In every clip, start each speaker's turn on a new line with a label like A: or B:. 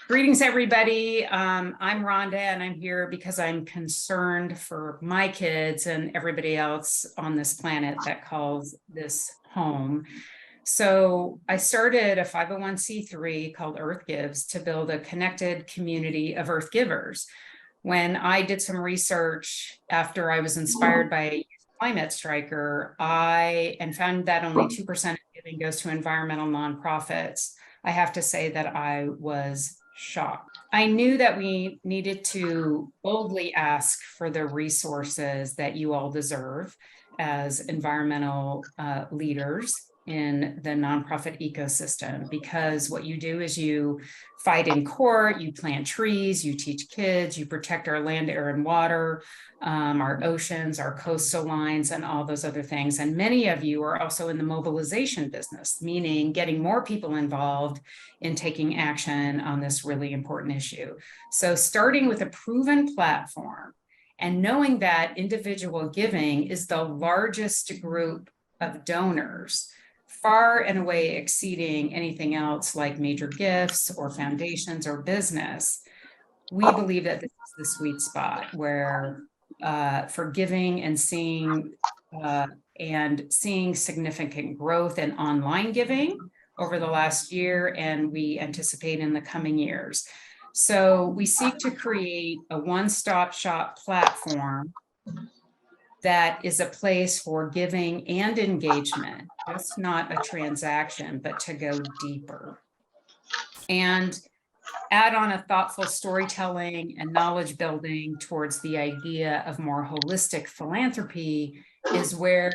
A: Greetings, everybody. I'm Rhonda, and I'm here because I'm concerned for my kids and everybody else on this planet that calls this home. So I started a 501c3 called Earth Gives to build a connected community of Earth givers. When I did some research after I was inspired by a climate striker, I found that only 2% of giving goes to environmental nonprofits. I have to say that I was shocked. I knew that we needed to boldly ask for the resources that you all deserve as environmental leaders in the nonprofit ecosystem, because what you do is you fight in court, you plant trees, you teach kids, you protect our land, air, and water, our oceans, our coastal lines, and all those other things. And many of you are also in the mobilization business, meaning getting more people involved in taking action on this really important issue. So starting with a proven platform and knowing that individual giving is the largest group of donors, far and away exceeding anything else like major gifts or foundations or business, we believe that this is the sweet spot where for giving and seeing significant growth in online giving over the last year, and we anticipate in the coming years. So we seek to create a one-stop shop platform that is a place for giving and engagement, just not a transaction, but to go deeper. And add on a thoughtful storytelling and knowledge building towards the idea of more holistic philanthropy is where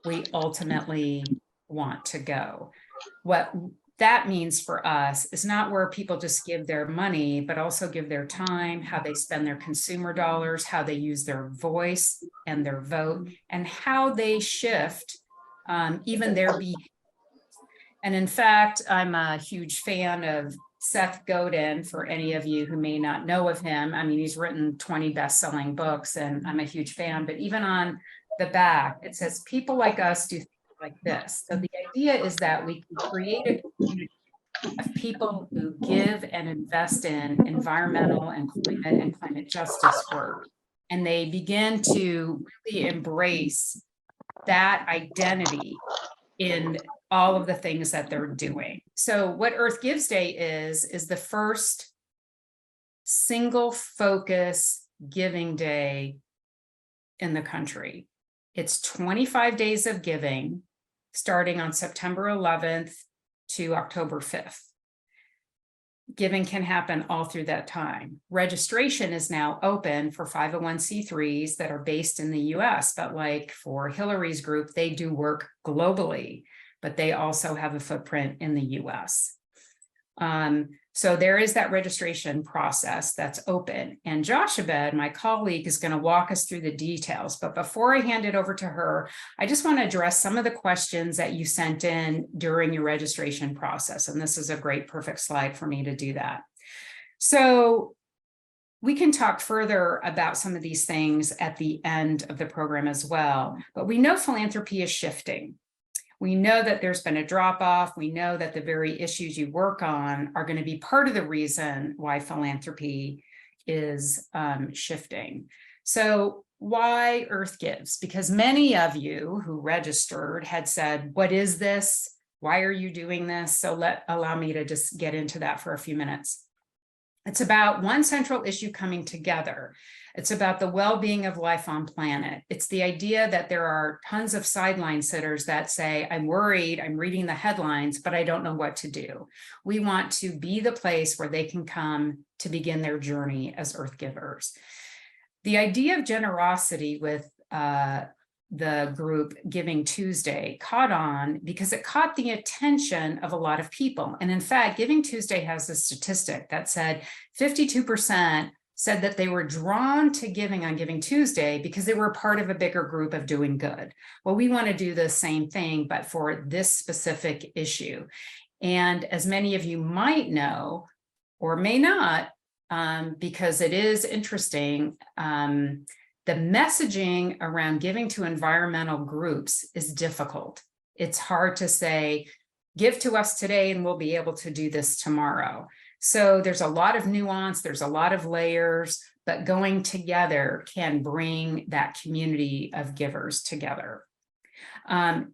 A: we ultimately want to go. What that means for us is not where people just give their money, but also give their time, how they spend their consumer dollars, how they use their voice and their vote, and how they shift even their behavior. And in fact, I'm a huge fan of Seth Godin, for any of you who may not know of him. I mean, he's written 20 best-selling books, and I'm a huge fan, but even on the back, it says, people like us do things like this. So the idea is that we can create a community of people who give and invest in environmental and climate justice work. And they begin to really embrace that identity in all of the things that they're doing. So what Earth Gives Day is the first single focus giving day in the country. It's 25 days of giving, starting on September 11th to October 5th. Giving can happen all through that time. Registration is now open for 501c3s that are based in the US, but like for Hillary's group, they do work globally, but they also have a footprint in the US. So there is that registration process that's open. And Joshua, my colleague, is going to walk us through the details. But before I hand it over to her, I just want to address some of the questions that you sent in during your registration process. And this is a great, perfect slide for me to do that. So we can talk further about some of these things at the end of the program as well. But we know philanthropy is shifting. We know that there's been a drop-off. We know that the very issues you work on are going to be part of the reason why philanthropy is shifting. So why Earth Gives? Because many of you who registered had said, what is this? Why are you doing this? So allow me to just get into that for a few minutes. It's about one central issue coming together. It's about the well-being of life on planet. It's the idea that there are tons of sideline sitters that say, I'm worried, I'm reading the headlines, but I don't know what to do. We want to be the place where they can come to begin their journey as Earth Givers. The idea of generosity with the group Giving Tuesday caught on because it caught the attention of a lot of people. And in fact, Giving Tuesday has a statistic that said 52% said that they were drawn to giving on Giving Tuesday because they were part of a bigger group of doing good. Well, we want to do the same thing, but for this specific issue. And as many of you might know, or may not, because it is interesting, the messaging around giving to environmental groups is difficult. It's hard to say, give to us today and we'll be able to do this tomorrow. So there's a lot of nuance, there's a lot of layers, but going together can bring that community of givers together.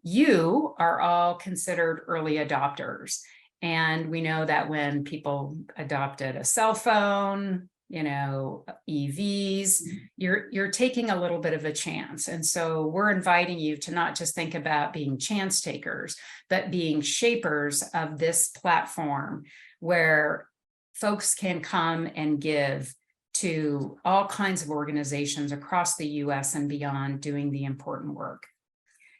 A: You are all considered early adopters. And we know that when people adopted a cell phone, EVs, you're taking a little bit of a chance. And so we're inviting you to not just think about being chance takers, but being shapers of this platform where folks can come and give to all kinds of organizations across the US and beyond doing the important work.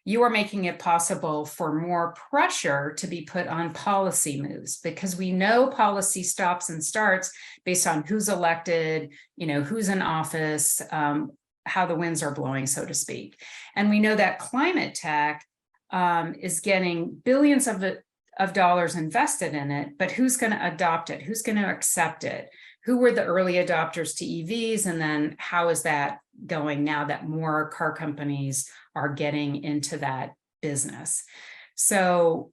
A: You are making it possible for more pressure to be put on policy moves, because we know policy stops and starts based on who's elected, who's in office, how the winds are blowing, so to speak. And we know that climate tech is getting billions of dollars invested in it, but who's going to adopt it? Who's going to accept it? Who were the early adopters to EVs? And then how is that going now that more car companies are getting into that business? So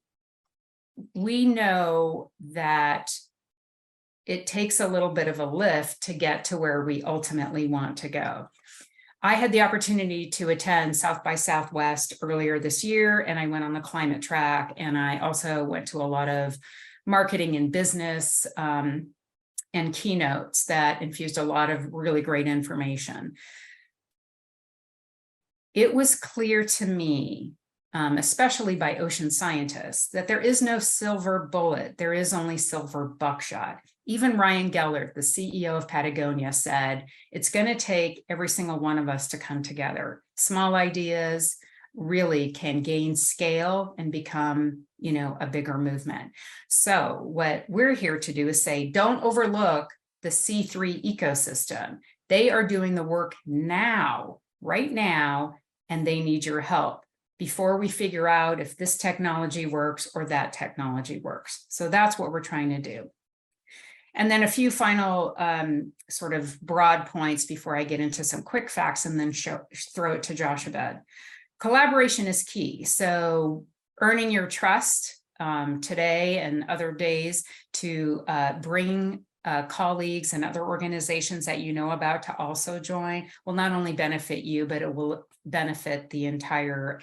A: we know that it takes a little bit of a lift to get to where we ultimately want to go. I had the opportunity to attend South by Southwest earlier this year, and I went on the climate track, and I also went to a lot of marketing and business and keynotes that infused a lot of really great information. It was clear to me, especially by ocean scientists, that there is no silver bullet. There is only silver buckshot. Even Ryan Gellert, the CEO of Patagonia, said it's going to take every single one of us to come together. Small ideas really can gain scale and become, a bigger movement. So what we're here to do is say, don't overlook the C3 ecosystem. They are doing the work now, right now, and they need your help before we figure out if this technology works or that technology works. So that's what we're trying to do. And then a few final sort of broad points before I get into some quick facts and then throw it to Josh Abed. Collaboration is key. So earning your trust today and other days to bring colleagues and other organizations that you know about to also join will not only benefit you, but it will benefit the entire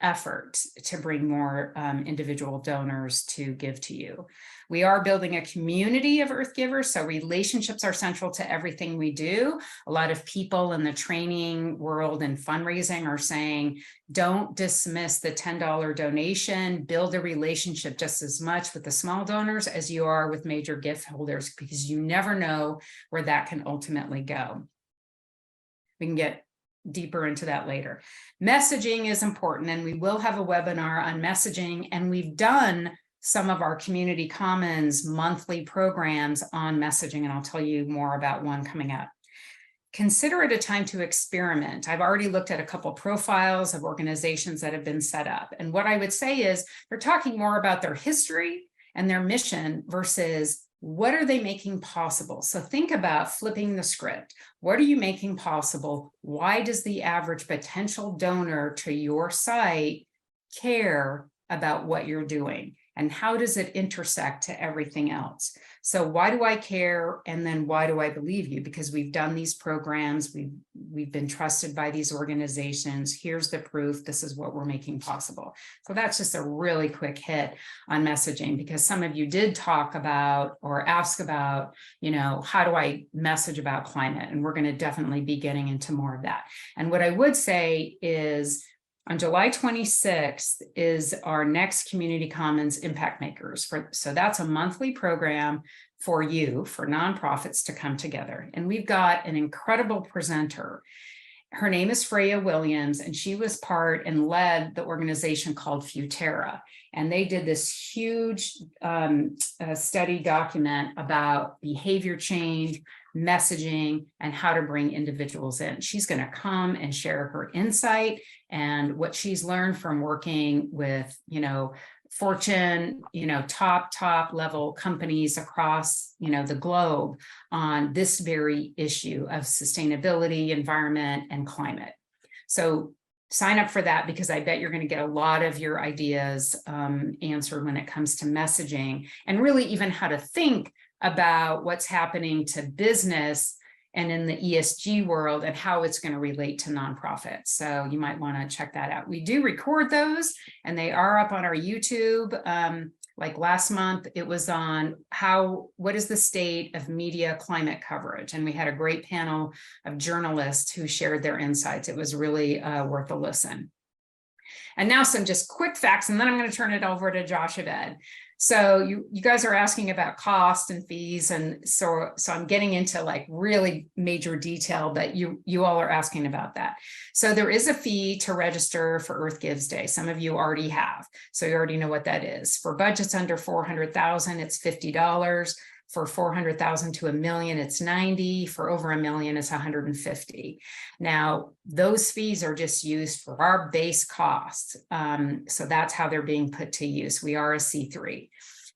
A: effort to bring more individual donors to give to you. We are building a community of Earth givers, so relationships are central to everything we do. A lot of people in the training world and fundraising are saying, don't dismiss the $10 donation, build a relationship just as much with the small donors as you are with major gift holders, because you never know where that can ultimately go. We can get deeper into that later. Messaging is important, and we will have a webinar on messaging, and we've done some of our community commons monthly programs on messaging, and I'll tell you more about one coming up. Consider it a time to experiment. I've already looked at a couple profiles of organizations that have been set up, and what I would say is they're talking more about their history and their mission versus what are they making possible? So think about flipping the script. What are you making possible? Why does the average potential donor to your site care about what you're doing? And how does it intersect to everything else? So why do I care? And then why do I believe you? Because we've done these programs, we've been trusted by these organizations. Here's the proof. This is what we're making possible. So that's just a really quick hit on messaging, because some of you did talk about or ask about, how do I message about climate? And we're going to definitely be getting into more of that. And what I would say is, on July 26th is our next Community Commons Impact Makers. So that's a monthly program for you, for nonprofits to come together. And we've got an incredible presenter. Her name is Freya Williams, and she was part and led the organization called Futerra. And they did this huge study document about behavior change, messaging, and how to bring individuals in. She's going to come and share her insight and what she's learned from working with, Fortune, top level companies across, the globe on this very issue of sustainability, environment, and climate. So sign up for that, because I bet you're going to get a lot of your ideas answered when it comes to messaging, and really even how to think about what's happening to business and in the ESG world and how it's going to relate to nonprofits. So you might want to check that out. We do record those, and they are up on our YouTube. Like last month, it was on what is the state of media climate coverage? And we had a great panel of journalists who shared their insights. It was really worth a listen. And now some just quick facts, and then I'm going to turn it over to Josh Abed. So you guys are asking about cost and fees, and so I'm getting into like really major detail, but you all are asking about that. So there is a fee to register for Earth Gives Day. Some of you already have, so you already know what that is. For budgets under 400,000, it's $50. For 400,000 to $1 million, it's 90. For over $1 million, it's 150. Now, those fees are just used for our base costs. So that's how they're being put to use. We are a C3.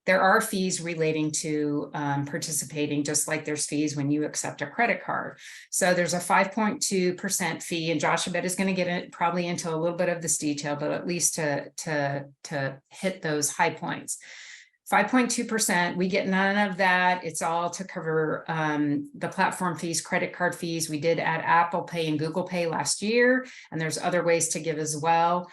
A: There are fees relating to participating, just like there's fees when you accept a credit card. So there's a 5.2% fee, and Josh Abed is going to get it probably into a little bit of this detail, but at least to hit those high points. 5.2%, we get none of that. It's all to cover the platform fees, credit card fees. We did add Apple Pay and Google Pay last year, and there's other ways to give as well.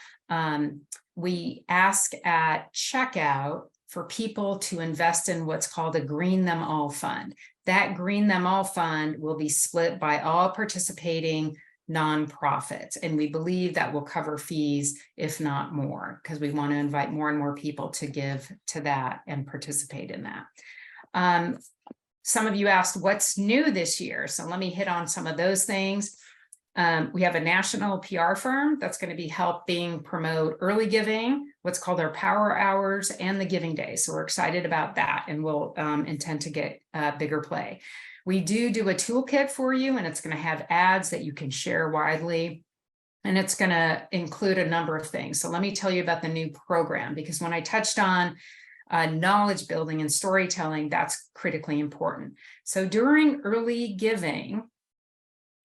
A: We ask at checkout for people to invest in what's called a Green Them All fund. That Green Them All fund will be split by all participating nonprofits, and we believe that will cover fees, if not more, because we want to invite more and more people to give to that and participate in that. Some of you asked what's new this year, so let me hit on some of those things. We have a national PR firm that's going to be helping promote early giving, what's called our power hours, and the giving day. So we're excited about that, and we'll intend to get bigger play. We do a toolkit for you, and it's going to have ads that you can share widely, and it's going to include a number of things. So let me tell you about the new program, because when I touched on knowledge building and storytelling, that's critically important. So during early giving,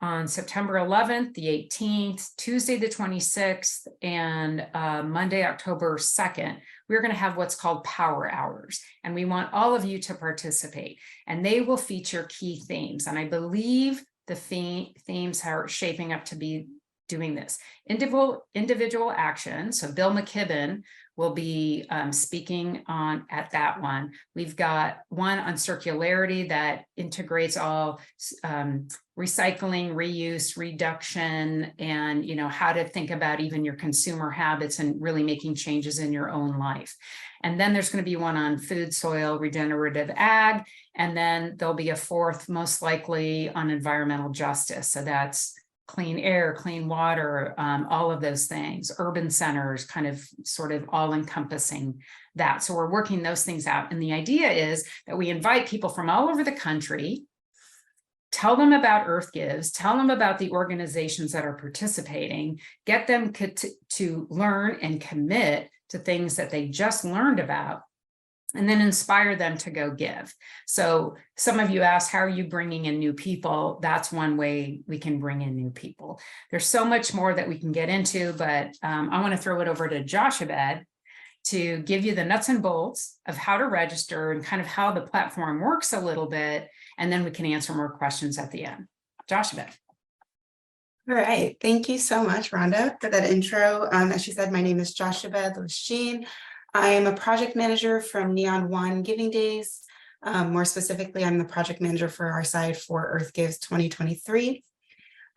A: on September 11th, the 18th, Tuesday, the 26th, and Monday, October 2nd, we're going to have what's called power hours. And we want all of you to participate. And they will feature key themes. And I believe the themes are shaping up to be doing this. Individual action. So Bill McKibben will be speaking on at that one. We've got one on circularity that integrates all recycling, reuse, reduction, and how to think about even your consumer habits and really making changes in your own life. And then there's going to be one on food, soil, regenerative ag, and then there'll be a fourth, most likely on environmental justice. So that's clean air, clean water, all of those things, urban centers, kind of sort of all encompassing that. So we're working those things out. And the idea is that we invite people from all over the country, tell them about Earth Gives, tell them about the organizations that are participating, get them to learn and commit to things that they just learned about, and then inspire them to go give. So some of you asked, how are you bringing in new people? That's one way we can bring in new people. There's so much more that we can get into, but I want to throw it over to Josh Abed to give you the nuts and bolts of how to register and kind of how the platform works a little bit, and then we can answer more questions at the end. Josh Abed.
B: All right, thank you so much, Rhonda, for that intro. As she said, my name is Josh Abed Lasheen. I am a project manager from Neon One Giving Days. More specifically, I'm the project manager for our side for Earth Gives 2023.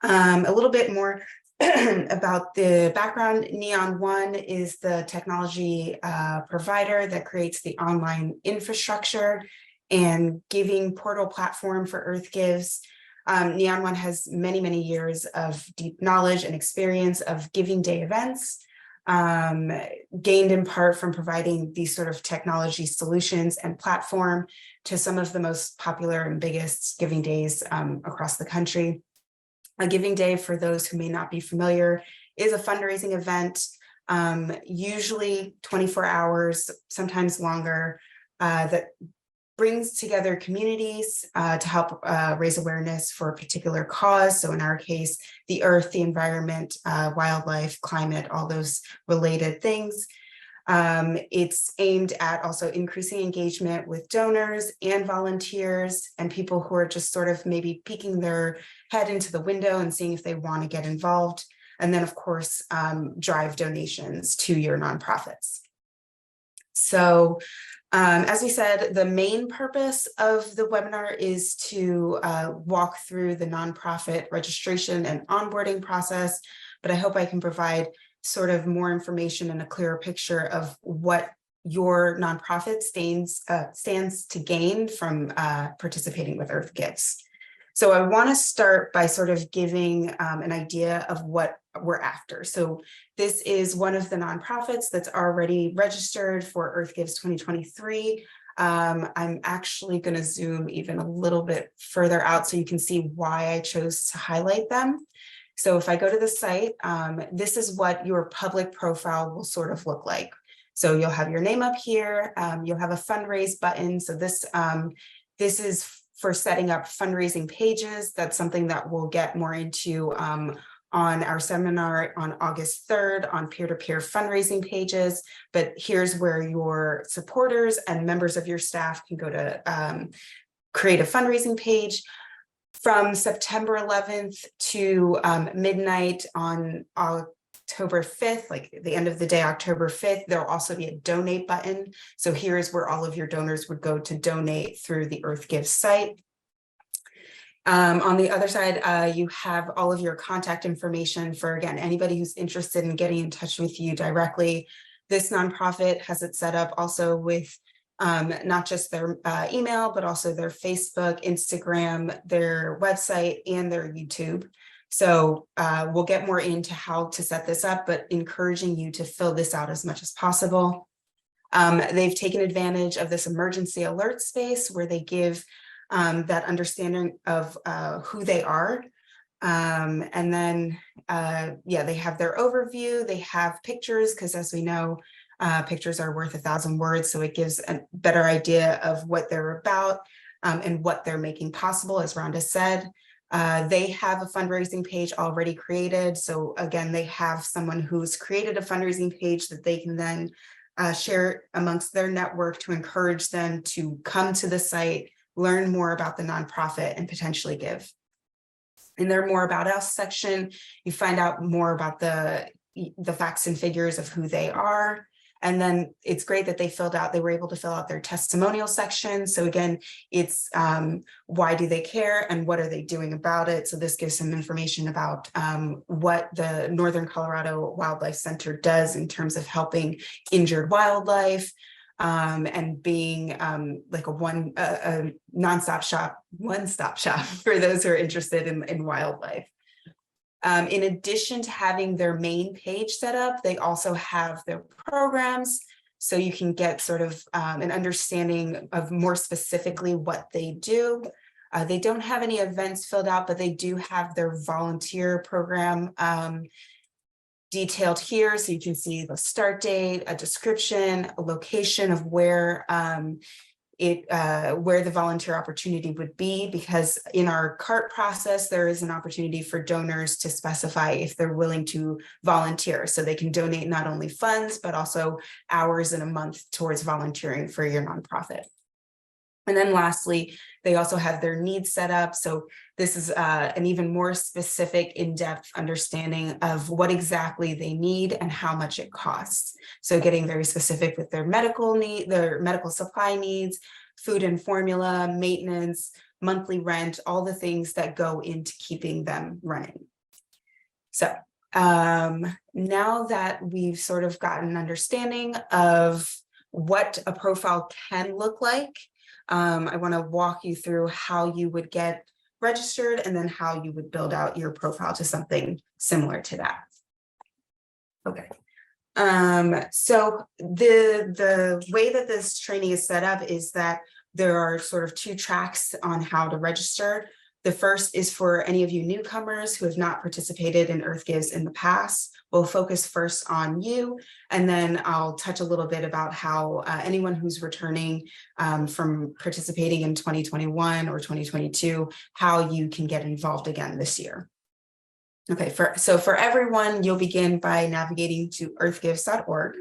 B: A little bit more about the background. Neon One is the technology provider that creates the online infrastructure and giving portal platform for Earth Gives. Neon One has many, many years of deep knowledge and experience of Giving Day events, gained in part from providing these sort of technology solutions and platform to some of the most popular and biggest giving days across the country. A giving day, for those who may not be familiar, is a fundraising event, usually 24 hours, sometimes longer, that brings together communities to help raise awareness for a particular cause. So in our case, the earth, the environment, wildlife, climate, all those related things. It's aimed at also increasing engagement with donors and volunteers and people who are just sort of maybe peeking their head into the window and seeing if they want to get involved. And then, of course, drive donations to your nonprofits. So as we said, the main purpose of the webinar is to walk through the nonprofit registration and onboarding process, but I hope I can provide sort of more information and a clearer picture of what your nonprofit stands to gain from participating with Earth Gives. So I want to start by sort of giving an idea of what we're after. So this is one of the nonprofits that's already registered for Earth Gives 2023. I'm actually going to zoom even a little bit further out so you can see why I chose to highlight them. So if I go to the site, this is what your public profile will sort of look like. So you'll have your name up here. You'll have a fundraise button. So this is for setting up fundraising pages. That's something that we'll get more into on our seminar on August 3rd on peer-to-peer fundraising pages. But here's where your supporters and members of your staff can go to create a fundraising page. From September 11th to midnight on October 5th, like the end of the day, October 5th, there'll also be a donate button. So here's where all of your donors would go to donate through the Earth Gives site. On the other side, you have all of your contact information for, again, anybody who's interested in getting in touch with you directly. This nonprofit has it set up also with not just their email, but also their Facebook, Instagram, their website, and their YouTube. So we'll get more into how to set this up, but encouraging you to fill this out as much as possible. They've taken advantage of this emergency alert space where they give that understanding of who they are. And then, yeah, they have their overview, they have pictures, because as we know, pictures are worth 1,000 words. So it gives a better idea of what they're about and what they're making possible, as Rhonda said. They have a fundraising page already created. So again, they have someone who's created a fundraising page that they can then share amongst their network to encourage them to come to the site, learn more about the nonprofit, and potentially give. In their More About Us section, you find out more about the facts and figures of who they are. And then it's great that they were able to fill out their testimonial section. So again, it's why do they care and what are they doing about it? So this gives some information about what the Northern Colorado Wildlife Center does in terms of helping injured wildlife and being like a one-stop shop for those who are interested in wildlife. In addition to having their main page set up, they also have their programs, so you can get sort of an understanding of more specifically what they do. They don't have any events filled out, but they do have their volunteer program detailed here, so you can see the start date, a description, a location of where the volunteer opportunity would be, because in our CART process, there is an opportunity for donors to specify if they're willing to volunteer. So they can donate not only funds, but also hours in a month towards volunteering for your nonprofit. And then lastly, they also have their needs set up. So this is an even more specific, in-depth understanding of what exactly they need and how much it costs. So getting very specific with their medical need, their medical supply needs, food and formula, maintenance, monthly rent, all the things that go into keeping them running. So now that we've sort of gotten an understanding of what a profile can look like, I want to walk you through how you would get registered and then how you would build out your profile to something similar to that. Okay. So the way that this training is set up is that there are sort of two tracks on how to register. The first is for any of you newcomers who have not participated in Earth Gives in the past. We'll focus first on you, and then I'll touch a little bit about how anyone who's returning from participating in 2021 or 2022, how you can get involved again this year. Okay, so for everyone, you'll begin by navigating to earthgives.org.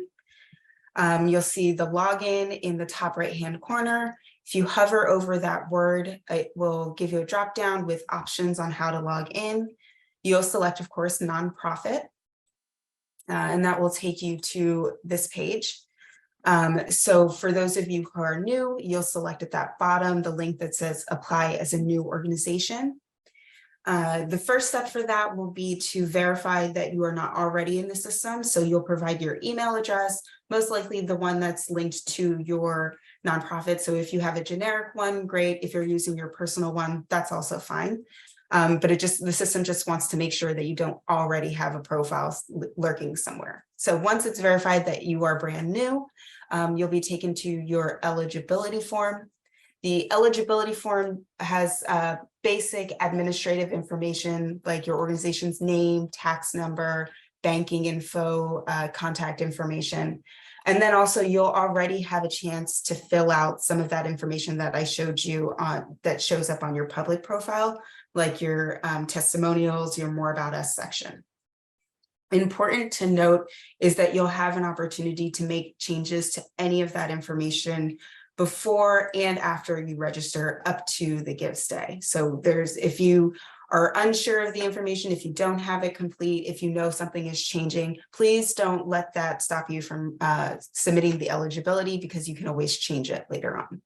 B: You'll see the login in the top right-hand corner. If you hover over that word, it will give you a drop down with options on how to log in. You'll select, of course, nonprofit, and that will take you to this page. So for those of you who are new, you'll select at that bottom the link that says apply as a new organization. The first step for that will be to verify that you are not already in the system. So you'll provide your email address, most likely the one that's linked to your nonprofit. So if you have a generic one, great. If you're using your personal one, that's also fine. But the system just wants to make sure that you don't already have a profile lurking somewhere. So once it's verified that you are brand new, you'll be taken to your eligibility form. The eligibility form has basic administrative information like your organization's name, tax number, banking info, contact information. And then also you'll already have a chance to fill out some of that information that I showed you on that shows up on your public profile, like your testimonials, your more about us section. Important to note is that you'll have an opportunity to make changes to any of that information before and after you register up to the Give Stay. So if you are unsure of the information, if you don't have it complete, if you know something is changing, please don't let that stop you from submitting the eligibility, because you can always change it later on.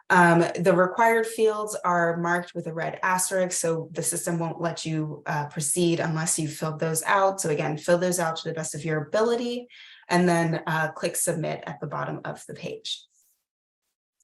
B: The required fields are marked with a red asterisk, so the system won't let you proceed unless you filled those out. So again, fill those out to the best of your ability, and then click submit at the bottom of the page.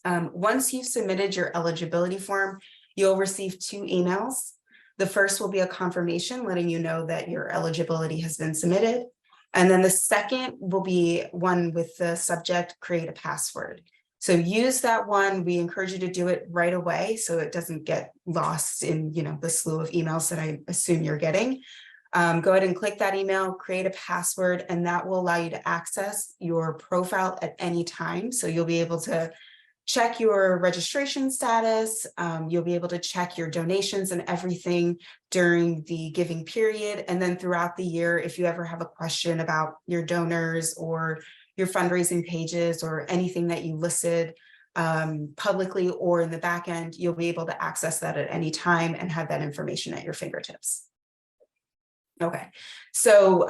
B: Once you've submitted your eligibility form, you'll receive 2 emails. The first will be a confirmation letting you know that your eligibility has been submitted. And then the second will be one with the subject, create a password. So use that one. We encourage you to do it right away so it doesn't get lost in the slew of emails that I assume you're getting. Go ahead and click that email, create a password, and that will allow you to access your profile at any time. So you'll be able to check your registration status. You'll be able to check your donations and everything during the giving period. And then throughout the year, if you ever have a question about your donors or your fundraising pages or anything that you listed publicly or in the back end, you'll be able to access that at any time and have that information at your fingertips. Okay, so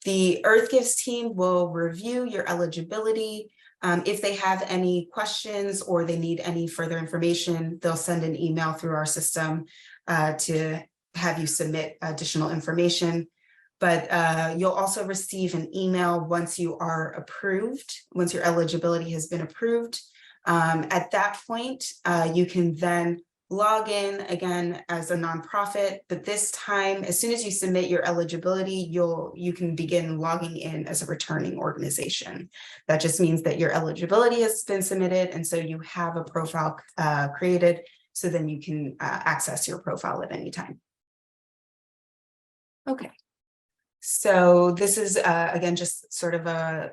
B: the EarthGives team will review your eligibility. If they have any questions or they need any further information, they'll send an email through our system to have you submit additional information. But you'll also receive an email once you are approved, once your eligibility has been approved. At that point, you can then log in again as a nonprofit, but this time, as soon as you submit your eligibility, you can begin logging in as a returning organization. That just means that your eligibility has been submitted, and so you have a profile created, so then you can access your profile at any time. Okay. So this is, again, just sort of a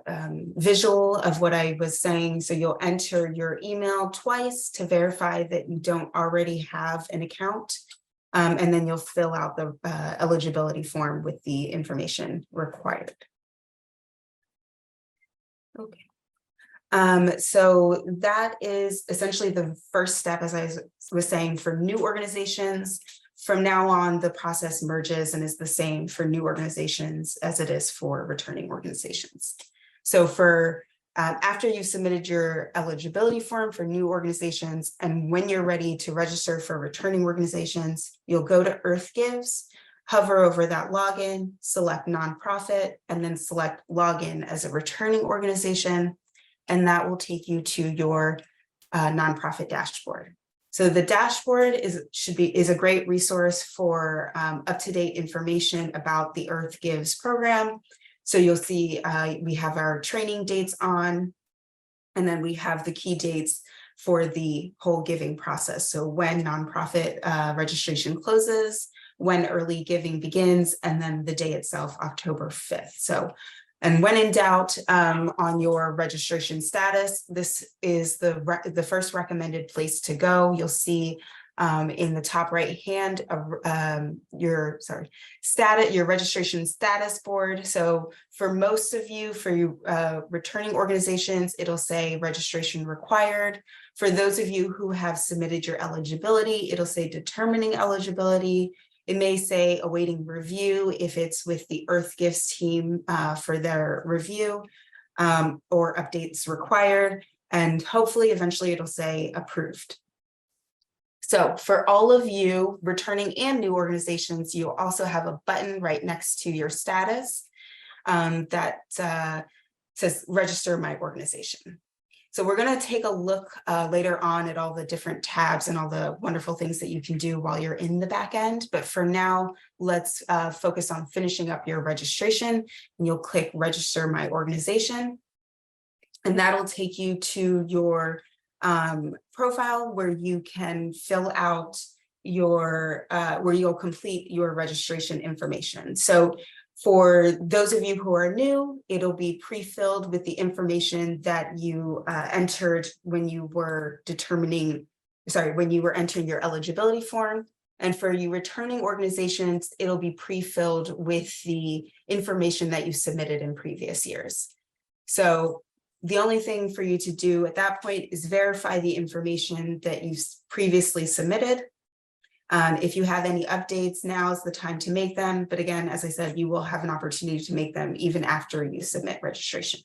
B: visual of what I was saying. So you'll enter your email twice to verify that you don't already have an account. And then you'll fill out the eligibility form with the information required. Okay. So that is essentially the first step, as I was saying, for new organizations. From now on, the process merges and is the same for new organizations as it is for returning organizations. So for after you've submitted your eligibility form for new organizations, and when you're ready to register for returning organizations, you'll go to EarthGives, hover over that login, select nonprofit, and then select login as a returning organization. And that will take you to your nonprofit dashboard. So the dashboard is a great resource for up-to-date information about the EarthGives program. So you'll see we have our training dates on, and then we have the key dates for the whole giving process. So when nonprofit registration closes, when early giving begins, and then the day itself, October 5th. So, and when in doubt on your registration status, this is the first recommended place to go. You'll see in the top right hand of your registration status board. So for most of you, for you returning organizations, it'll say registration required. For those of you who have submitted your eligibility, it'll say determining eligibility. It may say awaiting review if it's with the Earth Gifts team for their review, or updates required, and hopefully eventually it'll say approved. So for all of you returning and new organizations, you'll also have a button right next to your status that says register my organization. So we're going to take a look later on at all the different tabs and all the wonderful things that you can do while you're in the back end. But for now, let's focus on finishing up your registration, and you'll click register my organization. And that'll take you to your profile where you can fill out your, where you'll complete your registration information. So for those of you who are new, it'll be pre-filled with the information that you entered when you were when you were entering your eligibility form. And for you returning organizations, it'll be pre-filled with the information that you submitted in previous years. So the only thing for you to do at that point is verify the information that you previously submitted. If you have any updates, now is the time to make them. But again, as I said, you will have an opportunity to make them even after you submit registration.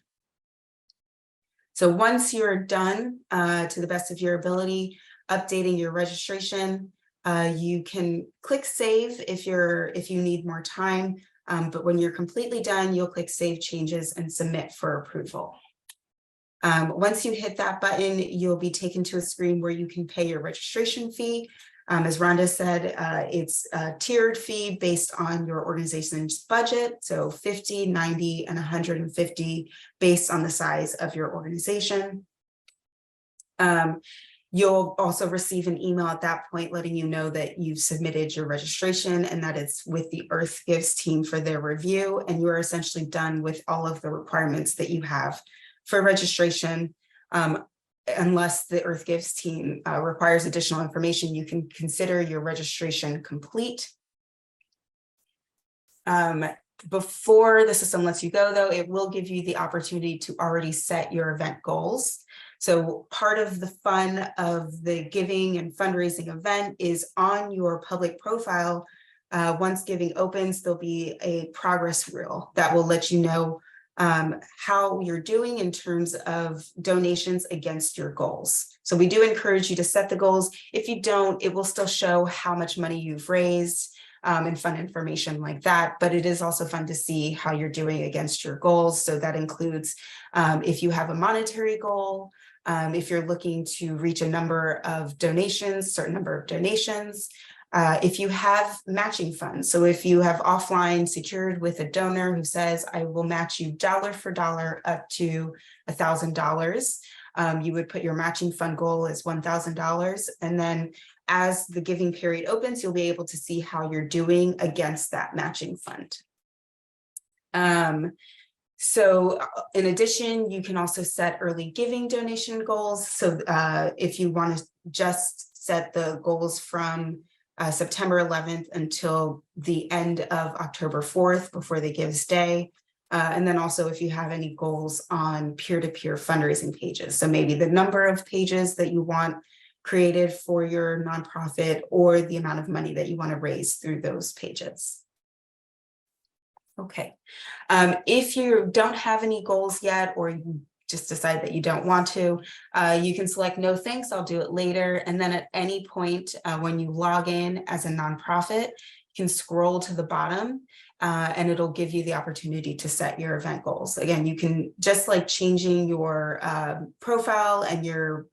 B: So once you're done, to the best of your ability, updating your registration, you can click save if you need more time. But when you're completely done, you'll click save changes and submit for approval. Once you hit that button, you'll be taken to a screen where you can pay your registration fee. As Rhonda said, it's a tiered fee based on your organization's budget. So 50, 90, and 150 based on the size of your organization. You'll also receive an email at that point letting you know that you've submitted your registration and that it's with the Earth Gifts team for their review. And you're essentially done with all of the requirements that you have for registration. Unless the Earth Gifts team requires additional information, you can consider your registration complete. Before the system lets you go, though, it will give you the opportunity to already set your event goals. So part of the fun of the giving and fundraising event is on your public profile. Once giving opens, there'll be a progress reel that will let you know how you're doing in terms of donations against your goals. So we do encourage you to set the goals. If you don't, it will still show how much money you've raised and fun information like that. But it is also fun to see how you're doing against your goals. So that includes if you have a monetary goal, if you're looking to reach a number of donations, certain number of donations, if you have matching funds. So if you have offline secured with a donor who says, I will match you dollar for dollar up to $1,000, you would put your matching fund goal as $1,000. And then as the giving period opens, you'll be able to see how you're doing against that matching fund. So in addition, you can also set early giving donation goals. So if you want to just set the goals from September 11th until the end of October 4th before the Gives Day. And then also if you have any goals on peer-to-peer fundraising pages. So maybe the number of pages that you want created for your nonprofit or the amount of money that you want to raise through those pages. Okay, if you don't have any goals yet, or you just decide that you don't want to, you can select no thanks, I'll do it later. And then at any point when you log in as a nonprofit, you can scroll to the bottom and it'll give you the opportunity to set your event goals. Again, you can, just like changing your profile and your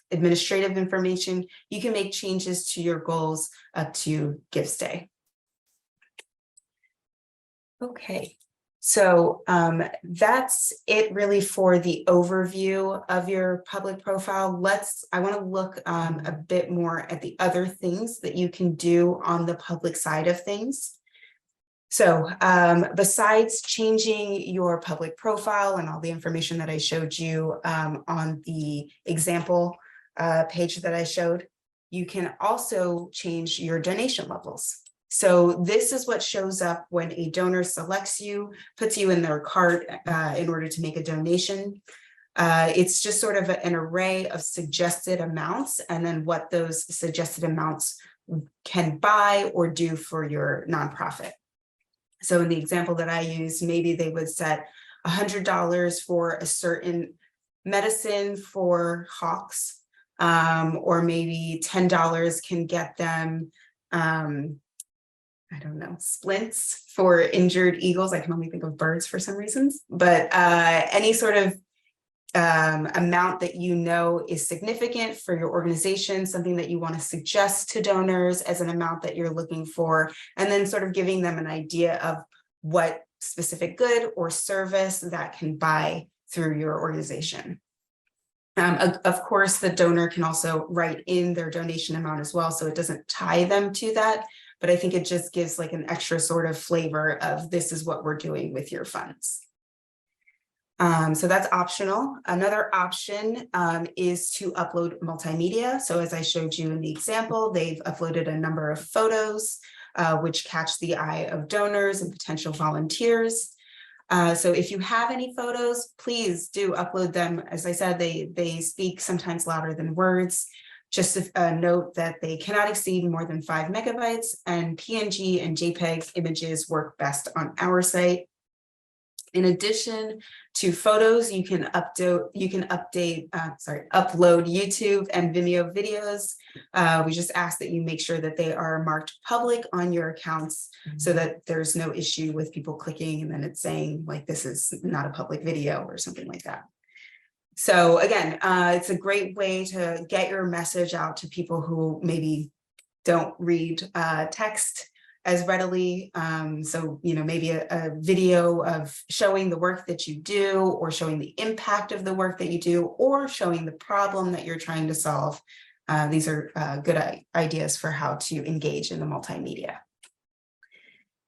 B: administrative information, you can make changes to your goals up to Gives Day. Okay, So that's it really for the overview of your public profile. I want to look a bit more at the other things that you can do on the public side of things. So besides changing your public profile and all the information that I showed you on the example page that I showed, you can also change your donation levels. So this is what shows up when a donor selects you, puts you in their cart in order to make a donation. It's just sort of an array of suggested amounts and then what those suggested amounts can buy or do for your nonprofit. So in the example that I use, maybe they would set $100 for a certain medicine for hawks, or maybe $10 can get them, I don't know, splints for injured eagles. I can only think of birds for some reasons, but any sort of amount that you know is significant for your organization, something that you want to suggest to donors as an amount that you're looking for, and then sort of giving them an idea of what specific good or service that can buy through your organization. Of course, the donor can also write in their donation amount as well, so it doesn't tie them to that, but I think it just gives like an extra sort of flavor of this is what we're doing with your funds. So that's optional. Another option is to upload multimedia. So as I showed you in the example, they've uploaded a number of photos which catch the eye of donors and potential volunteers. So if you have any photos, please do upload them. As I said, they speak sometimes louder than words. Just a note that they cannot exceed more than 5 megabytes, and PNG and JPEG images work best on our site. In addition to photos, you can upload YouTube and Vimeo videos. We just ask that you make sure that they are marked public on your accounts so that there's no issue with people clicking and then it's saying like this is not a public video or something like that. So again, it's a great way to get your message out to people who maybe don't read text as readily. So, you know, maybe a video of showing the work that you do or showing the impact of the work that you do or showing the problem that you're trying to solve. These are good ideas for how to engage in the multimedia.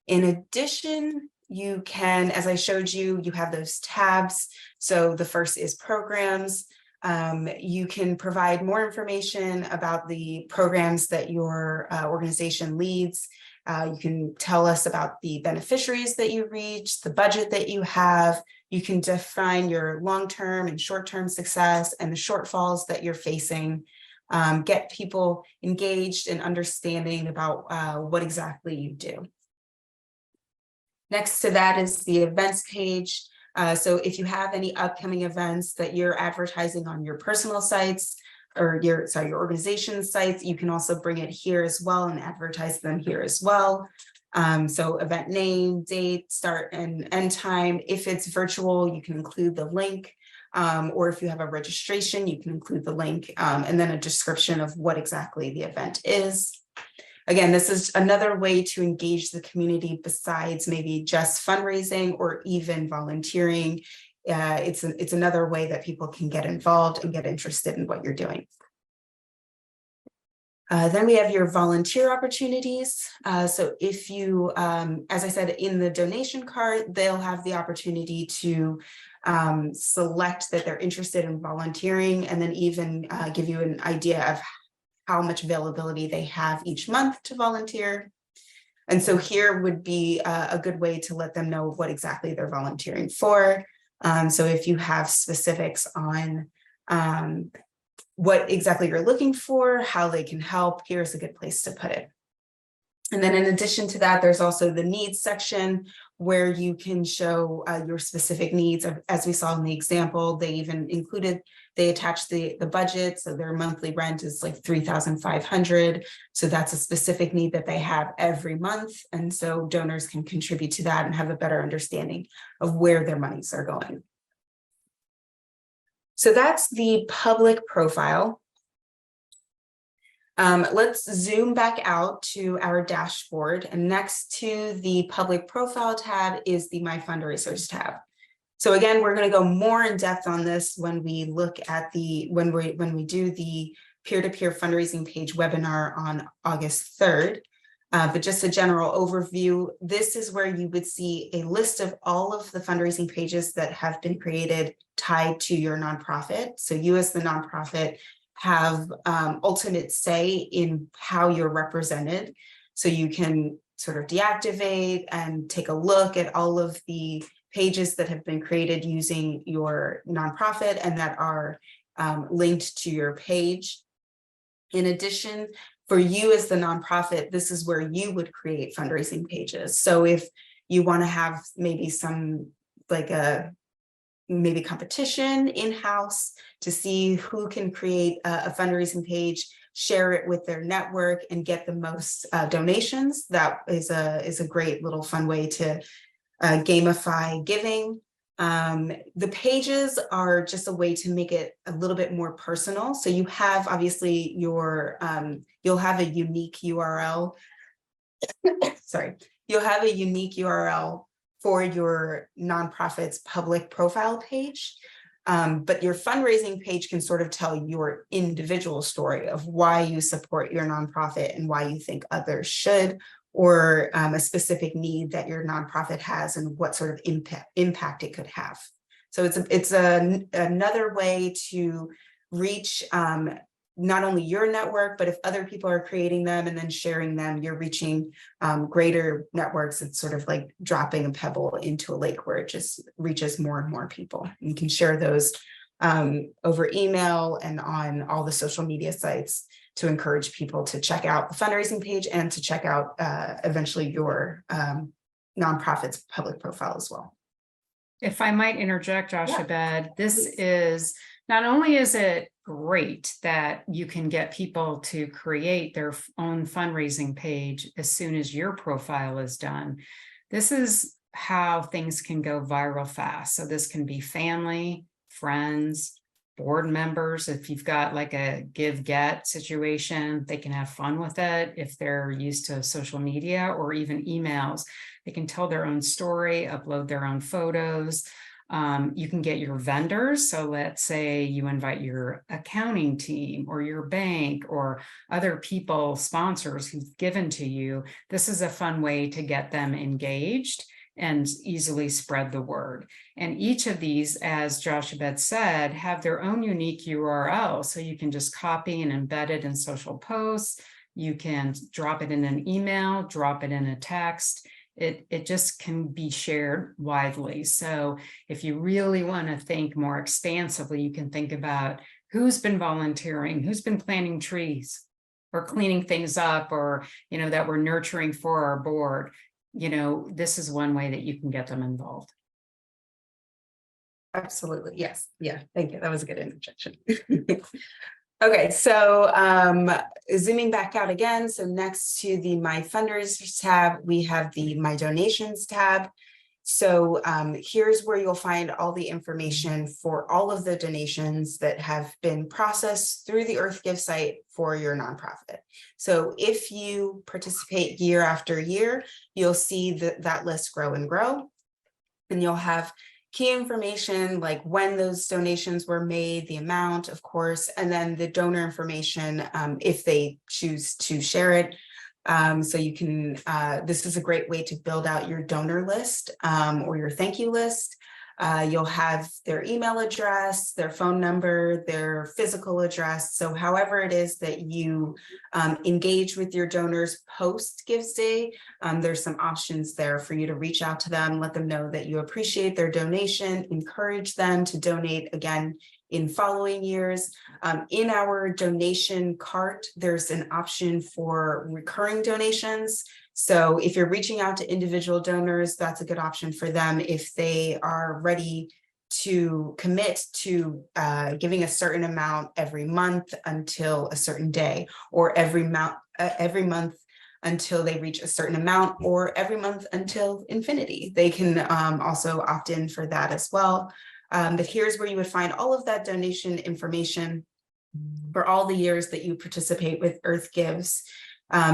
B: In addition, you can, as I showed you, you have those tabs. So the first is programs. You can provide more information about the programs that your organization leads. You can tell us about the beneficiaries that you reach, the budget that you have. You can define your long-term and short-term success and the shortfalls that you're facing. Get people engaged and understanding about what exactly you do. Next to that is the events page. So if you have any upcoming events that you're advertising on your personal sites or your organization sites, you can also bring it here as well and advertise them here as well. So event name, date, start and end time. If it's virtual, you can include the link. Or if you have a registration, you can include the link and then a description of what exactly the event is. Again, this is another way to engage the community besides maybe just fundraising or even volunteering. It's another way that people can get involved and get interested in what you're doing. Then we have your volunteer opportunities. So if you, as I said, in the donation card, they'll have the opportunity to select that they're interested in volunteering and then even give you an idea of how much availability they have each month to volunteer. And so here would be a good way to let them know what exactly they're volunteering for. So if you have specifics on what exactly you're looking for, how they can help, here's a good place to put it. And then in addition to that, there's also the needs section where you can show your specific needs. As we saw in the example, they even attached the budget. So their monthly rent is like $3,500. So that's a specific need that they have every month. And so donors can contribute to that and have a better understanding of where their monies are going. So that's the public profile. Let's zoom back out to our dashboard, and next to the public profile tab is the My Fundraisers tab. So again, we're going to go more in depth on this when we look at when we do the peer-to-peer fundraising page webinar on August 3rd. But just a general overview, this is where you would see a list of all of the fundraising pages that have been created tied to your nonprofit. So you as the nonprofit have ultimate say in how you're represented. So you can sort of deactivate and take a look at all of the pages that have been created using your nonprofit and that are linked to your page. In addition, for you as the nonprofit, this is where you would create fundraising pages. So if you want to have maybe some like maybe competition in-house to see who can create a fundraising page, share it with their network and get the most donations, that is a great little fun way to gamify giving. The pages are just a way to make it a little bit more personal. So you have obviously your, you'll have a unique URL. Sorry, you'll have a unique URL for your nonprofit's public profile page. But your fundraising page can sort of tell your individual story of why you support your nonprofit and why you think others should, or a specific need that your nonprofit has and what sort of impact it could have. So it's another way to reach not only your network, but if other people are creating them and then sharing them, you're reaching greater networks. It's sort of like dropping a pebble into a lake where it just reaches more and more people. You can share those over email and on all the social media sites to encourage people to check out the fundraising page and to check out eventually your nonprofit's public profile as well.
A: If I might interject, Joshabed,
B: Yeah,
A: this
B: please.
A: is not only is it great that you can get people to create their own fundraising page as soon as your profile is done. This is how things can go viral fast. So this can be family, friends, board members. If you've got like a give-get situation, they can have fun with it. If they're used to social media or even emails, they can tell their own story, upload their own photos. You can get your vendors. So let's say you invite your accounting team or your bank or other people, sponsors who've given to you. This is a fun way to get them engaged and easily spread the word. And each of these, as Joshabed said, have their own unique URL. So you can just copy and embed it in social posts. You can drop it in an email, drop it in a text. It just can be shared widely. So if you really want to think more expansively, you can think about who's been volunteering, who's been planting trees or cleaning things up, or, you know, that we're nurturing for our board. You know, this is one way that you can get them involved.
B: Absolutely. Yes. Yeah. Thank you. That was a good interjection. Okay, so zooming back out again, so next to the My Fundraisers tab, we have the My Donations tab. So here's where you'll find all the information for all of the donations that have been processed through the EarthGive site for your nonprofit. So if you participate year after year, you'll see that list grow and grow, and you'll have key information like when those donations were made, the amount, of course, and then the donor information if they choose to share it. So you can, this is a great way to build out your donor list or your thank you list. You'll have their email address, their phone number, their physical address. So however it is that you engage with your donors post Gives Day, there's some options there for you to reach out to them, let them know that you appreciate their donation, encourage them to donate again in following years. In our donation cart, there's an option for recurring donations. So if you're reaching out to individual donors, that's a good option for them if they are ready to commit to giving a certain amount every month until a certain day, or every month until they reach a certain amount, or every month until infinity. They can also opt in for that as well. But here's where you would find all of that donation information. for all the years that you participate with Earth Gives.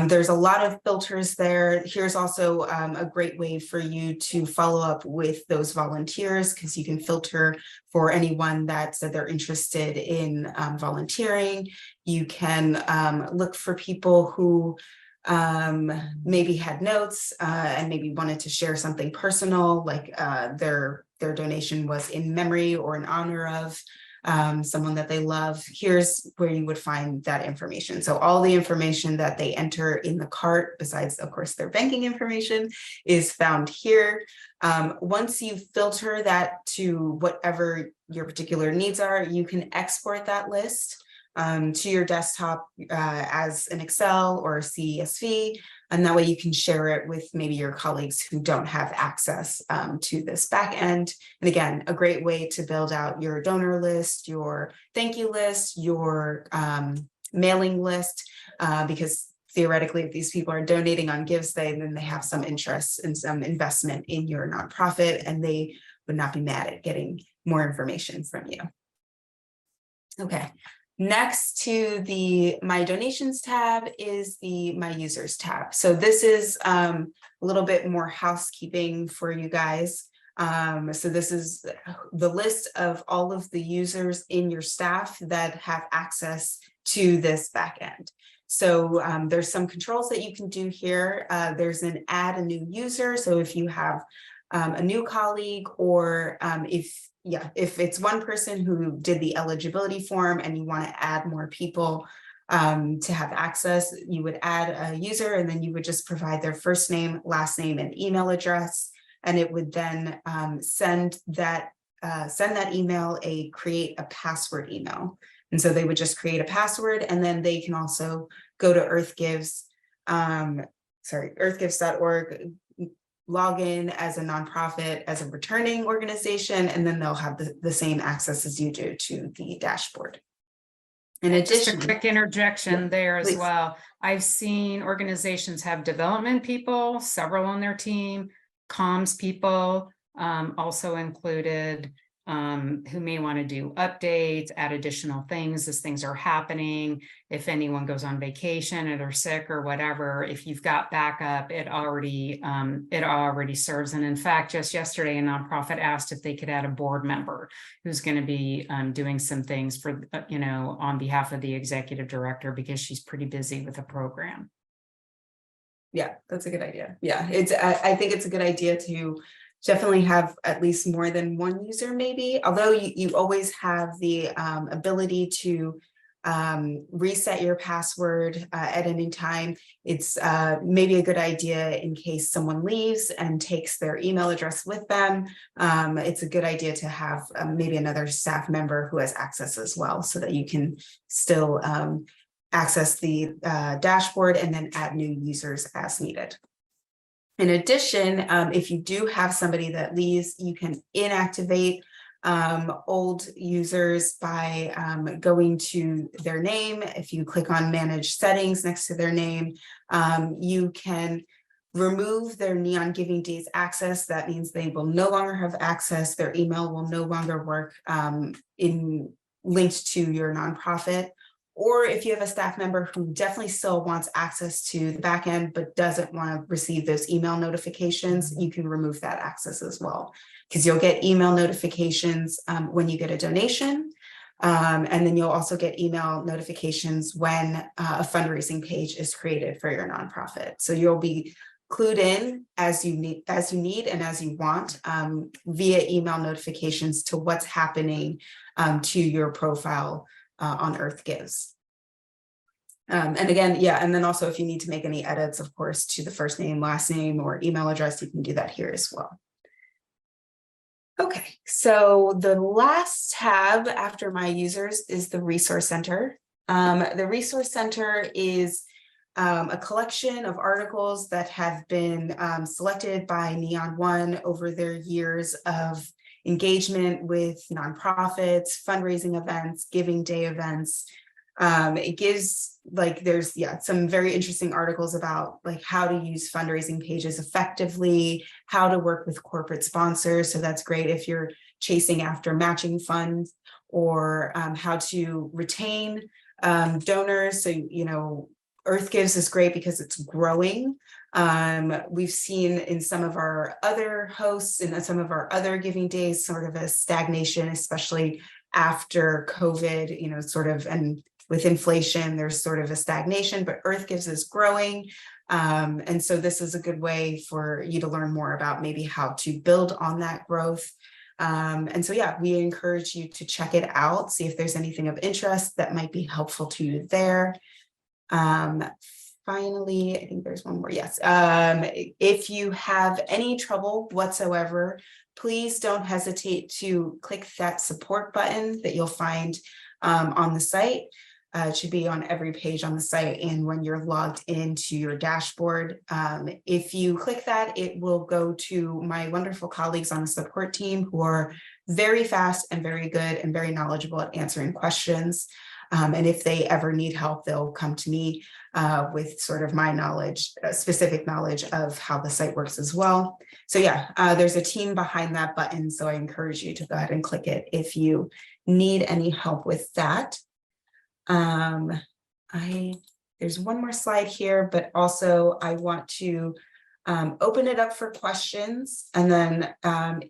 B: There's a lot of filters there. Here's also a great way for you to follow up with those volunteers, because you can filter for anyone that said they're interested in volunteering. You can look for people who maybe had notes and maybe wanted to share something personal, like their donation was in memory or in honor of someone that they love. Here's where you would find that information. So all the information that they enter in the cart, besides of course their banking information, is found here. Once you filter that to whatever your particular needs are, you can export that list to your desktop as an Excel or a CSV, and that way you can share it with maybe your colleagues who don't have access to this back end. And again, a great way to build out your donor list, your thank you list, your mailing list, because theoretically, if these people are donating on Gives Day, then they have some interest and some investment in your nonprofit, and they would not be mad at getting more information from you. Okay. Next to the My Donations tab is the My Users tab. So this is a little bit more housekeeping for you guys. So this is the list of all of the users in your staff that have access to this backend. So there's some controls that you can do here. There's an add a new user. So if you have a new colleague, or if it's one person who did the eligibility form and you want to add more people to have access, you would add a user, and then you would just provide their first name, last name, and email address, and it would then send that email create a password email. And so they would just create a password, and then they can also go to earthgives.org, log in as a nonprofit, as a returning organization, and then they'll have the same access as you do to the dashboard. In addition,
A: just a quick interjection there as
B: please.
A: well. I've seen organizations have development people, several on their team, comms people also included, who may want to do updates, add additional things as things are happening. If anyone goes on vacation or they're sick or whatever, if you've got backup, it already serves. And in fact, just yesterday, a nonprofit asked if they could add a board member who's going to be doing some things for, on behalf of the executive director, because she's pretty busy with the program.
B: Yeah, that's a good idea. Yeah, I think it's a good idea to definitely have at least more than one user, maybe, although you always have the ability to reset your password at any time. It's maybe a good idea in case someone leaves and takes their email address with them. It's a good idea to have maybe another staff member who has access as well, so that you can still access the dashboard and then add new users as needed. In addition, if you do have somebody that leaves, you can inactivate old users by going to their name. If you click on Manage Settings next to their name, you can remove their Neon Giving Days access. That means they will no longer have access. Their email will no longer work linked to your nonprofit. Or if you have a staff member who definitely still wants access to the backend but doesn't want to receive those email notifications, you can remove that access as well, because you'll get email notifications when you get a donation, and then you'll also get email notifications when a fundraising page is created for your nonprofit. So you'll be clued in as you need and as you want via email notifications to what's happening to your profile on Earth Gives. And again, yeah, and then also if you need to make any edits, of course, to the first name, last name, or email address, you can do that here as well. Okay, so the last tab after My Users is the Resource Center. The Resource Center is a collection of articles that have been selected by Neon One over their years of engagement with nonprofits, fundraising events, giving day events. It gives there's some very interesting articles about how to use fundraising pages effectively, how to work with corporate sponsors. So that's great if you're chasing after matching funds, or how to retain donors. So, Earth Gives is great because it's growing. We've seen in some of our other hosts and some of our other giving days sort of a stagnation, especially after COVID, sort of, and with inflation, there's sort of a stagnation, but Earth Gives is growing. And so this is a good way for you to learn more about maybe how to build on that growth. And so, yeah, we encourage you to check it out, see if there's anything of interest that might be helpful to you there. Finally, I think there's one more. Yes. If you have any trouble whatsoever, please don't hesitate to click that support button that you'll find on the site. It should be on every page on the site, and when you're logged into your dashboard, if you click that, it will go to my wonderful colleagues on the support team who are very fast and very good and very knowledgeable at answering questions. And if they ever need help, they'll come to me with sort of my knowledge, specific knowledge of how the site works as well. So yeah, there's a team behind that button, so I encourage you to go ahead and click it if you need any help with that. There's one more slide here, but also I want to open it up for questions. And then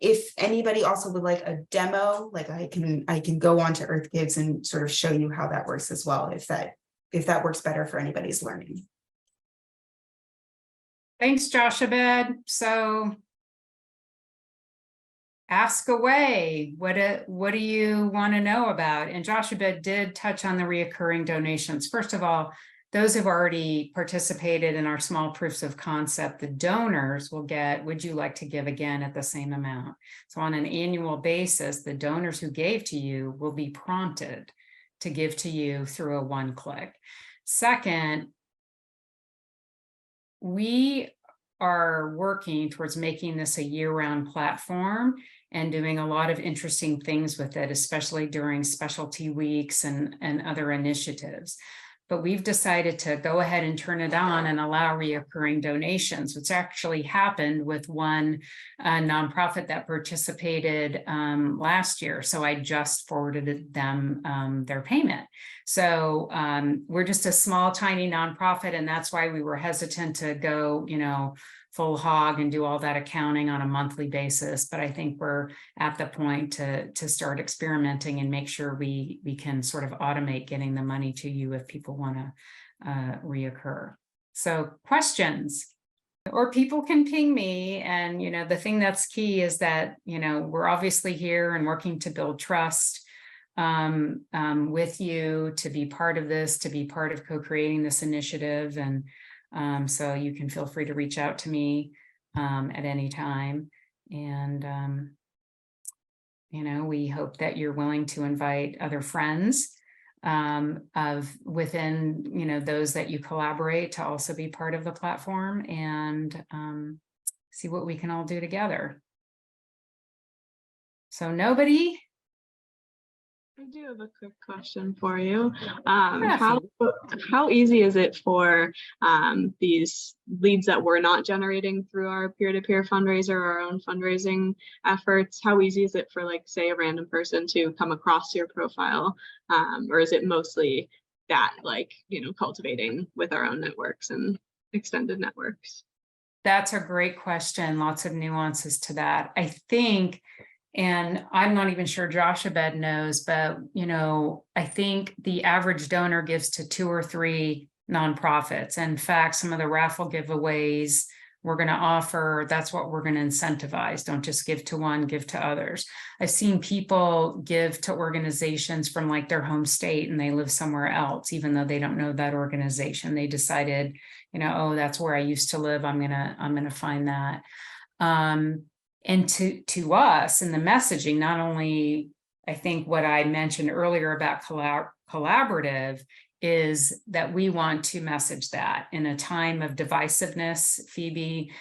B: if anybody also would like a demo, like I can go on to Earth Gives and sort of show you how that works as well, if that works better for anybody's learning.
A: Thanks, Joshua. So ask away. What do you want to know about? And Joshua did touch on the reoccurring donations. First of all, those who've already participated in our small proofs of concept, the donors will get, would you like to give again at the same amount? So on an annual basis, the donors who gave to you will be prompted to give to you through a one-click. Second, we are working towards making this a year-round platform and doing a lot of interesting things with it, especially during specialty weeks and other initiatives. But we've decided to go ahead and turn it on and allow reoccurring donations, which actually happened with one nonprofit that participated last year. So I just forwarded them their payment. So we're just a small, tiny nonprofit, and that's why we were hesitant to go, full hog and do all that accounting on a monthly basis. But I think we're at the point to start experimenting and make sure we can sort of automate getting the money to you if people want to reoccur. So questions, or people can ping me. And, the thing that's key is that, we're obviously here and working to build trust with you, to be part of this, to be part of co-creating this initiative. And so you can feel free to reach out to me at any time. And, we hope that you're willing to invite other friends within, those that you collaborate to also be part of the platform, and see what we can all do together. So nobody?
C: I do have a quick question for you. How easy is it for these leads that we're not generating through our peer-to-peer fundraiser or our own fundraising efforts? How easy is it for, like, say, a random person to come across your profile? Or is it mostly that, like, cultivating with our own networks and extended networks?
A: That's a great question. Lots of nuances to that, I think. And I'm not even sure Joshua knows, but, I think the average donor gives to 2 or 3 nonprofits. In fact, some of the raffle giveaways we're going to offer, that's what we're going to incentivize. Don't just give to one, give to others. I've seen people give to organizations from, like, their home state, and they live somewhere else, even though they don't know that organization. They decided, oh, that's where I used to live. I'm gonna find that. And to us in the messaging, not only, I think what I mentioned earlier about collaborative, is that we want to message that in a time of divisiveness, Phoebe.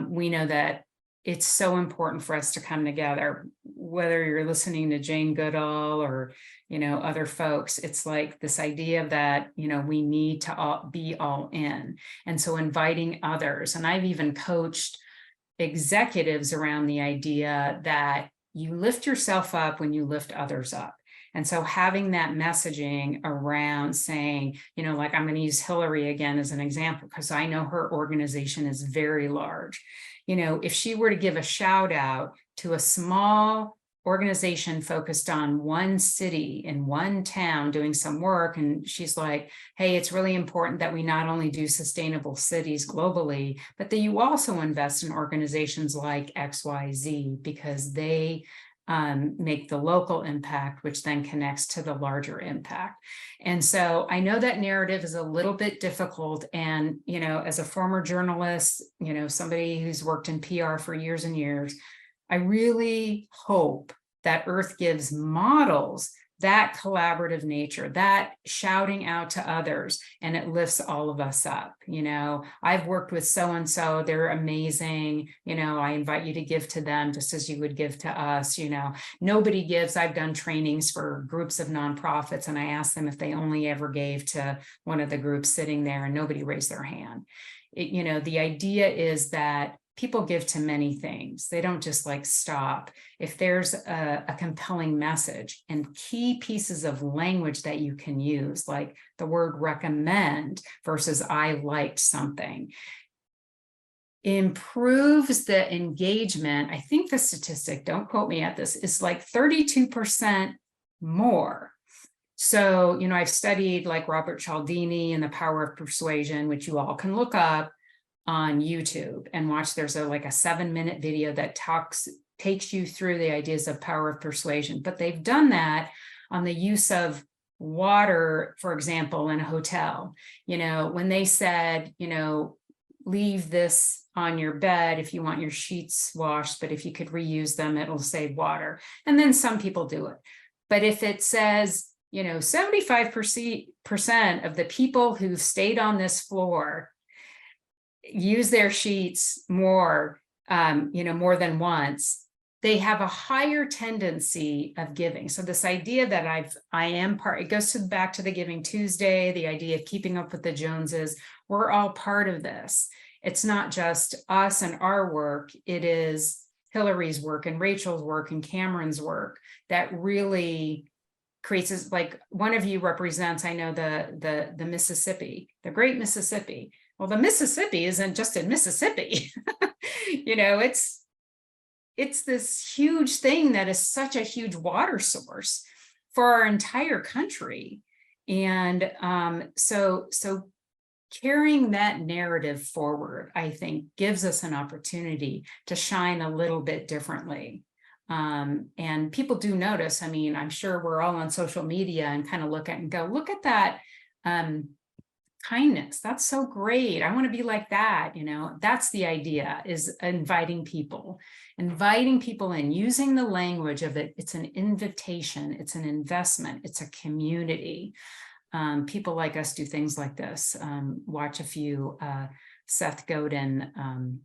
A: We know that it's so important for us to come together, whether you're listening to Jane Goodall or, other folks. It's like this idea that, we need to be all in. And so inviting others, and I've even coached executives around the idea that you lift yourself up when you lift others up. And so having that messaging around saying, you know, like I'm going to use Hillary again as an example, because I know her organization is very large. You know, if she were to give a shout out to a small organization focused on one city in one town doing some work, and she's like, hey, it's really important that we not only do sustainable cities globally, but that you also invest in organizations like XYZ, because they make the local impact, which then connects to the larger impact. And so I know that narrative is a little bit difficult. And, you know, as a former journalist, you know, somebody who's worked in PR for years and years, I really hope that Earth Gives models that collaborative nature, that shouting out to others, and it lifts all of us up. You know, I've worked with so-and-so, they're amazing. You know, I invite you to give to them just as you would give to us. You know, nobody gives. I've done trainings for groups of nonprofits, and I asked them if they only ever gave to one of the groups sitting there, and nobody raised their hand. You know, the idea is that people give to many things. They don't just like stop. If there's a compelling message and key pieces of language that you can use, like the word recommend versus I liked something, improves the engagement. I think the statistic, don't quote me at this, is like 32% more. So, you know, I've studied like Robert Cialdini and The Power of Persuasion, which you all can look up on YouTube and watch. There's like a 7-minute video that takes you through the ideas of power of persuasion. But they've done that on the use of water, for example, in a hotel. You know, when they said, you know, leave this on your bed if you want your sheets washed, but if you could reuse them, it'll save water. And then some people do it. But if it says, you know, 75% of the people who've stayed on this floor use their sheets more, you know, more than once, they have a higher tendency of giving. So this idea that I am part, it goes back to the Giving Tuesday, the idea of keeping up with the Joneses. We're all part of this. It's not just us and our work. It is Hillary's work and Rachel's work and Cameron's work that really creates this, like one of you represents, I know the Mississippi, the Great Mississippi. Well, the Mississippi isn't just in Mississippi. You know, it's this huge thing that is such a huge water source for our entire country. And so carrying that narrative forward, I think, gives us an opportunity to shine a little bit differently. And people do notice. I mean, I'm sure we're all on social media and kind of look at and go, look at that kindness. That's so great. I want to be like that. You know, that's the idea, is inviting people in, using the language of it. It's an invitation. It's an investment. It's a community. People like us do things like this. Watch a few Seth Godin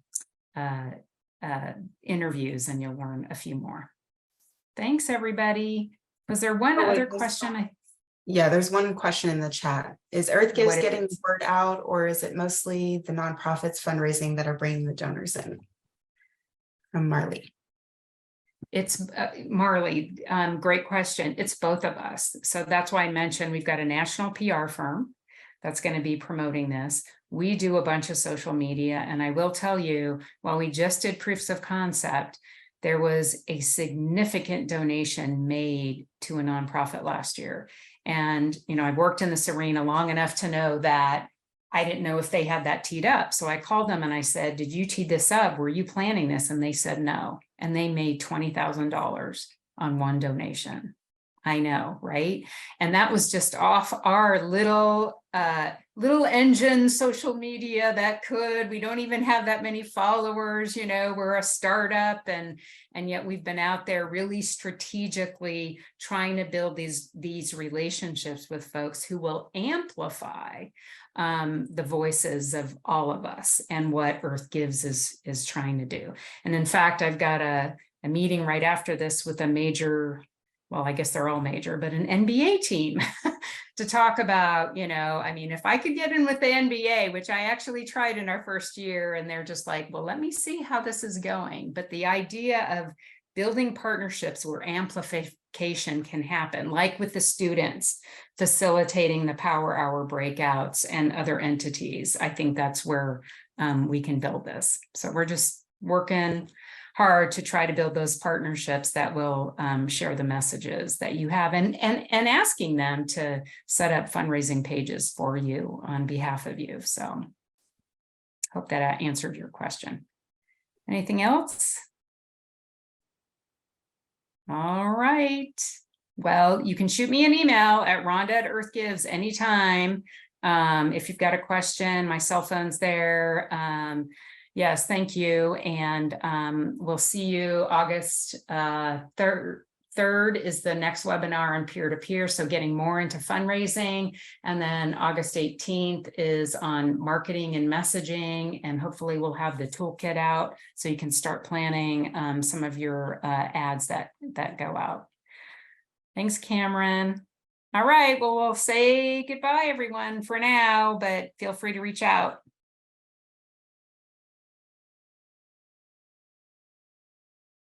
A: interviews and you'll learn a few more. Thanks, everybody. Was there one other question?
B: Yeah, there's one question in the chat. Is Earth Gives getting the word out, or is it mostly the nonprofits fundraising that are bringing the donors in? From Marley.
A: It's Marley, great question. It's both of us. So that's why I mentioned we've got a national PR firm that's going to be promoting this. We do a bunch of social media, and I will tell you, while we just did proofs of concept, there was a significant donation made to a nonprofit last year. And, you know, I've worked in this arena long enough to know that I didn't know if they had that teed up. So I called them and I said, did you tee this up? Were you planning this? And they said no. And they made $20,000 on one donation. I know, right? And that was just off our little engine social media we don't even have that many followers, you know, we're a startup, and yet we've been out there really strategically trying to build these relationships with folks who will amplify the voices of all of us and what Earth Gives is trying to do. And in fact, I've got a meeting right after this with a major, well, I guess they're all major, but an NBA team to talk about, you know, I mean, if I could get in with the NBA, which I actually tried in our first year, and they're just like, well, let me see how this is going. But the idea of building partnerships where amplification can happen, like with the students facilitating the Power Hour breakouts and other entities. I think that's where we can build this. So we're just working hard to try to build those partnerships that will share the messages that you have, and asking them to set up fundraising pages for you on behalf of you. So hope that answered your question. Anything else? All right. Well, you can shoot me an email at Rhonda@EarthGives anytime. If you've got a question, my cell phone's there. Yes, thank you. And we'll see you August 3rd is the next webinar on peer-to-peer. So getting more into fundraising. And then August 18th is on marketing and messaging. And hopefully we'll have the toolkit out so you can start planning some of your ads that go out. Thanks, Cameron. All right, well, we'll say goodbye, everyone, for now, but feel free to reach out.